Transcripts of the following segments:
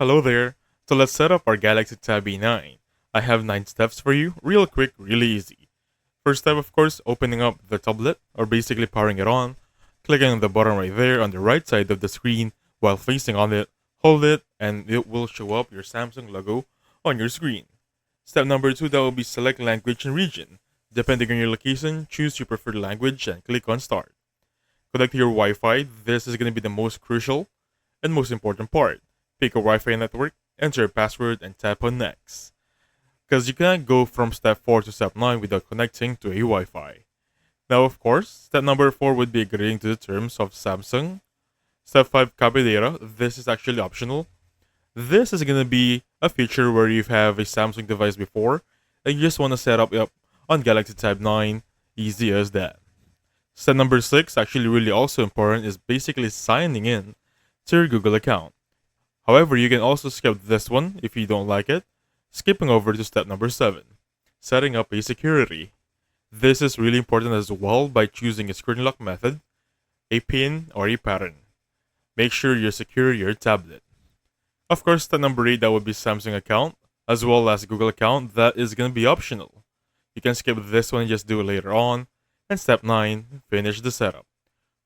Hello there. So let's set up our Galaxy Tab B9. I have 9 steps for you, real quick, really easy. First step, of course, opening up the tablet, or basically powering it on. Clicking on the button right there on the right side of the screen while facing on it, hold it, and it will show up your Samsung logo on your screen. Step number 2, that will be select language and region. Depending on your location, choose your preferred language and click on start. Connect to your Wi-Fi. This is going to be the most crucial and most important part. Pick a Wi-Fi network, enter a password, and tap on next. Because you cannot go from step 4 to step 9 without connecting to a Wi-Fi. Now, of course, step number 4 would be agreeing to the terms of Samsung. Step 5, copy data. This is actually optional. This is going to be a feature where you have a Samsung device before and you just want to set up on Galaxy Tab 9. Easy as that. Step number 6, actually really also important, is basically signing in to your Google account. However, you can also skip this one if you don't like it, skipping over to step number 7, setting up a security. This is really important as well by choosing a screen lock method, a PIN, or a pattern. Make sure you secure your tablet. Of course, step number 8, that would be Samsung account, as well as Google account. That is going to be optional. You can skip this one and just do it later on. And step 9, finish the setup.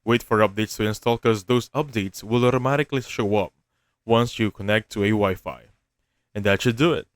Wait for updates to install because those updates will automatically show up once you connect to a Wi-Fi. And that should do it.